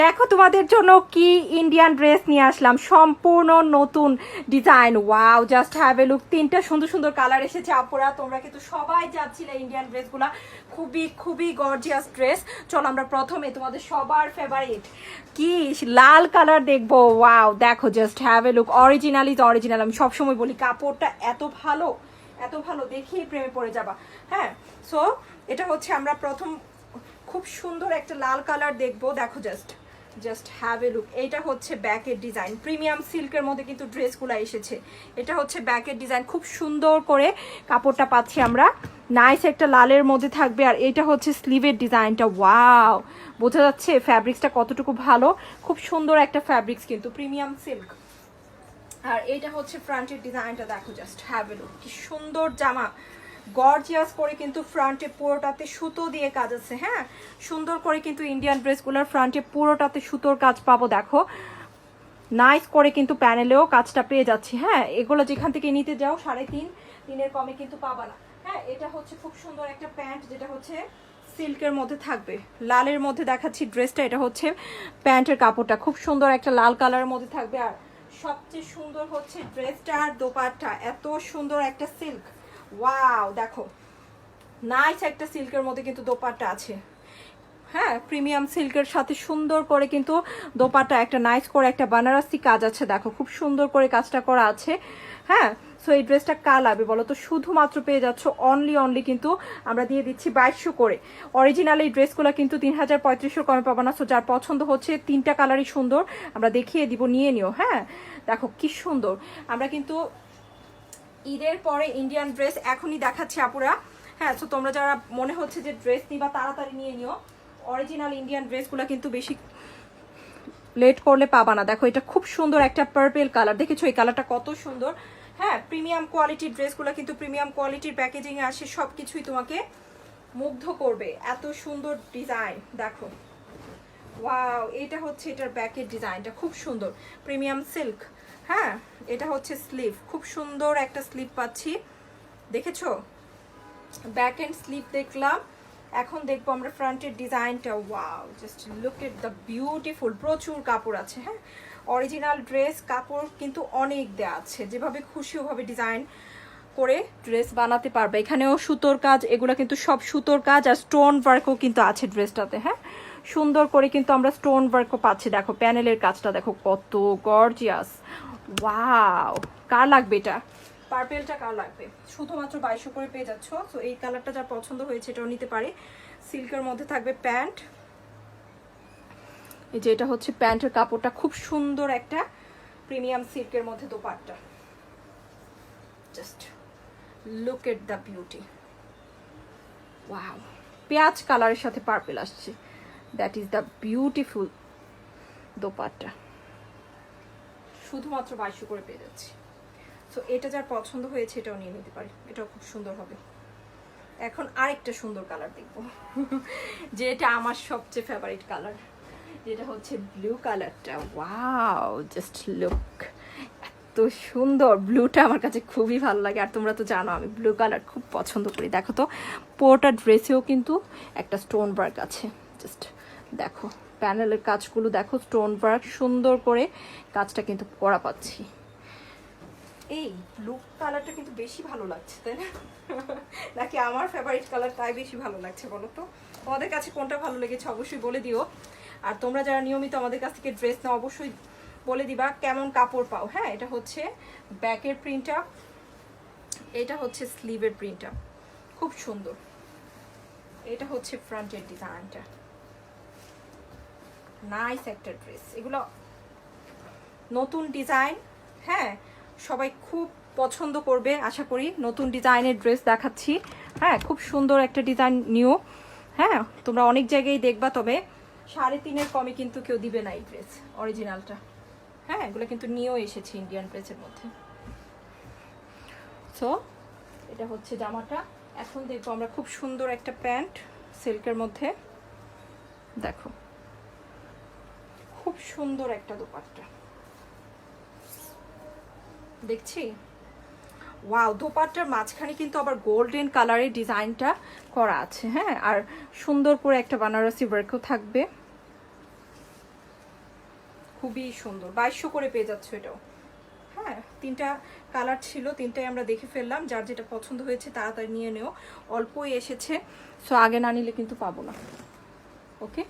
দেখো তোমাদের জন্য কি ইন্ডিয়ান ড্রেস নিয়ে আসলাম, সম্পূর্ণ নতুন design. Wow, just have a look. তিনটা সুন্দর সুন্দর কালার এসেছে আপুরা, তোমরা কিন্তু সবাই যাচ্ছিলে ইন্ডিয়ান ড্রেসগুলা, খুবই খুবই গর্জিয়াস ড্রেস। চলো আমরা প্রথমে তোমাদের সবার ফেভারিট কি লাল কালার দেখবো। ওয়াও দেখো, just have a look. Original is original. আমি সবসময় বলি কাপড়টা এত ভালো, এত ভালো, দেখিয়ে প্রেমে পড়ে যাবা। হ্যাঁ, সো এটা হচ্ছে আমরা প্রথম খুব সুন্দর একটা লাল কালার দেখবো। দেখো জাস্ট হ্যাভ এ লুক। এটা হচ্ছে ব্যাকের ডিজাইন, প্রিমিয়াম সিল্কের মধ্যে কিন্তু ড্রেসগুলো এসেছে। এটা হচ্ছে ব্যাকের ডিজাইন, খুব সুন্দর করে কাপড়টা পাচ্ছি আমরা, নাইস একটা লালের মধ্যে থাকবে। আর এটা হচ্ছে স্লিভের ডিজাইনটা। ওয়াও, বোঝা যাচ্ছে ফ্যাব্রিক্সটা কতটুকু ভালো, খুব সুন্দর একটা ফ্যাব্রিক্স কিন্তু প্রিমিয়াম সিল্ক। আর এটা হচ্ছে ফ্রন্টের ডিজাইনটা, দেখো জাস্ট হ্যাভ এ লুক, কি সুন্দর জামা, গর্জিয়াস করে কিন্তু ফ্রন্টে পুরোটাতে সুতো দিয়ে কাজ আছে। হ্যাঁ, সুন্দর করে কিন্তু ইন্ডিয়ান ড্রেসগুলোর ফ্রন্টে পুরোটাতে সুতোর কাজ পাবো। দেখো নাইস করে কিন্তু প্যানেলেও কাজটা পেয়ে যাচ্ছি। হ্যাঁ, এগুলো যেখান থেকে নিতে যাও 3.5 কমে কিন্তু পাবা না। হ্যাঁ, এটা হচ্ছে খুব সুন্দর একটা প্যান্ট, যেটা হচ্ছে সিল্কের মধ্যে থাকবে। লালের মধ্যে দেখাচ্ছি ড্রেসটা, এটা হচ্ছে প্যান্টের কাপড়টা, খুব সুন্দর একটা লাল কালারের মধ্যে থাকবে। আর সবচেয়ে সুন্দর হচ্ছে ড্রেসটার দোপাট্টা, এত সুন্দর একটা সিল্ক। ওয়াও দেখো, নাইস একটা সিল্কের মধ্যে কিন্তু দোপাট্টা আছে। হ্যাঁ, প্রিমিয়াম সিল্কের সাথে সুন্দর করে কিন্তু দোপাট্টা, একটা নাইস করে একটা বানারসি কাজ আছে। দেখো খুব সুন্দর করে কাজটা করা আছে। হ্যাঁ, সো এই ড্রেসটা কাল লাগবে বলো তো? শুধুমাত্র পেয়ে যাচ্ছ অনলি কিন্তু আমরা দিয়ে দিচ্ছি 2200 করে। অরিজিনাল এই ড্রেসগুলো কিন্তু 3500 কমে পাবো না। সো যার পছন্দ হচ্ছে, তিনটা কালারই সুন্দর, আমরা দেখিয়ে দিব, নিয়ে নিও। হ্যাঁ দেখো কি সুন্দর। আমরা কিন্তু ঈদের পরে ইন্ডিয়ান ড্রেস এখনই দেখাচ্ছি আপুরা। হ্যাঁ, সো তোমরা যারা মনে হচ্ছে যে ড্রেস নিবা তাড়াতাড়ি নিয়ে নিও। অরিজিনাল ইন্ডিয়ান ড্রেসগুলো কিন্তু বেশি লেট করলে পাবা না। দেখো এটা খুব সুন্দর একটা পার্পল কালার, দেখেছো এই কালারটা কত সুন্দর। হ্যাঁ, প্রিমিয়াম কোয়ালিটির ড্রেসগুলো কিন্তু প্রিমিয়াম কোয়ালিটির প্যাকেজিং এ আসে, সব কিছুই তোমাকে মুগ্ধ করবে, এত সুন্দর ডিজাইন। দেখো ওয়াও, এটা হচ্ছে এটার ব্যাকের ডিজাইনটা, খুব সুন্দর প্রিমিয়াম সিল্ক। হ্যাঁ, এটা হচ্ছে স্লিভ, খুব সুন্দর একটা স্লিভ পাচ্ছি, দেখেছো? ব্যাক এন্ড স্লিভ দেখলাম, এখন দেখবো আমরা ফ্রন্টের ডিজাইনটা। Wow, just look at the beautiful. প্রচুর কাপড় আছে। হ্যাঁ, অরিজিনাল ড্রেস, কাপড় কিন্তু অনেক দেওয়া আছে, যেভাবে খুশি ওভাবে ডিজাইন করে ড্রেস বানাতে পারবে। এখানেও সুতোর কাজ, এগুলো কিন্তু সব সুতোর কাজ, আর স্টোন ওয়ার্কও কিন্তু আছে ড্রেসটাতে। হ্যাঁ, সুন্দর করে কিন্তু আমরা স্টোন ওয়ার্কও পাচ্ছি। দেখো প্যানেলের কাজটা দেখো কত গর্জিয়াস। ওয়াও, কার লাগবে এটা? পার্পেলটা কার লাগবে? শুধুমাত্র 2200 করে পেয়ে যাচ্ছ। তো এই কালারটা যা পছন্দ হয়েছে এটাও নিতে পারে। সিল্কের মধ্যে থাকবে প্যান্ট, এই যে এটা হচ্ছে প্যান্টের কাপড়টা, খুব সুন্দর একটা প্রিমিয়াম সিল্কের মধ্যে dupatta. Just look at the beauty. Wow, পেঁয়াজ কালারের সাথে পার্পেল আসছে, that is the beautiful dupatta. শুধুমাত্র 2200 করে পেয়ে যাচ্ছি। সো এটা যার পছন্দ হয়েছে এটাও নিয়ে নিতে পারি, এটাও খুব সুন্দর হবে। এখন আরেকটা সুন্দর কালার দেখবো, যেটা আমার সবচেয়ে ফেভারিট কালার, যেটা হচ্ছে ব্লু কালারটা। ওয়াও, জাস্ট লুক, এত সুন্দর। ব্লুটা আমার কাছে খুবই ভালো লাগে, আর তোমরা তো জানো আমি ব্লু কালার খুব পছন্দ করি। দেখো তো পুরোটা ড্রেসেও কিন্তু একটা স্টোন ওয়ার্ক আছে। জাস্ট দেখো প্যানেলের কাজগুলো দেখো, স্টোন ওয়ার্ক সুন্দর করে কাজটা কিন্তু করা পাচ্ছি। এই ব্লু কালারটা কিন্তু বেশি ভালো লাগছে, তাই না? নাকি আমার ফেভারিট কালার তাই বেশি ভালো লাগছে বলো তো? তোমাদের কাছে কোনটা ভালো লেগেছে অবশ্যই বলে দিও। আর তোমরা যারা নিয়মিত আমাদের কাছ থেকে ড্রেস নাও অবশ্যই বলে দিবা কেমন কাপড় পাও। হ্যাঁ, এটা হচ্ছে ব্যাকের প্রিন্টটা, এটা হচ্ছে স্লিভের প্রিন্টটা, খুব সুন্দর। এটা হচ্ছে ফ্রন্টের ডিজাইনটা, নাইস একটা ড্রেস। এগুলো নতুন ডিজাইন। হ্যাঁ, সবাই খুব পছন্দ করবে আশা করি। নতুন ডিজাইনের ড্রেস দেখাচ্ছি। হ্যাঁ, খুব সুন্দর একটা ডিজাইন নিউ। হ্যাঁ, তোমরা অনেক জায়গায় দেখবা, তবে 3.5 কমে কিন্তু কেউ দিবে না এই ড্রেস অরিজিনালটা। হ্যাঁ, এগুলো কিন্তু নিয়েও এসেছে ইন্ডিয়ান ড্রেসের মধ্যে। সো এটা হচ্ছে জামাটা। এখন দেখবো আমরা খুব সুন্দর একটা প্যান্ট সিল্কের মধ্যে। দেখো খুব সুন্দর একটা দোপাট্টা দেখছি। ওয়াও, দোপাট্টার মাঝখানে কিন্তু আবার গোল্ডেন কালারের ডিজাইনটা করা আছে। হ্যাঁ, আর সুন্দর করে একটা বানারসি ওয়ার্কও থাকবে। খুবই সুন্দর, 2200 করে পেয়ে যাচ্ছে এটাও। হ্যাঁ, 3টা কালার ছিল, 3টাই আমরা দেখে ফেললাম। যার যেটা পছন্দ হয়েছে তাড়াতাড়ি নিয়ে নেও, অল্পই এসেছে, সো আগে না নিলে কিন্তু পাবো না। ওকে,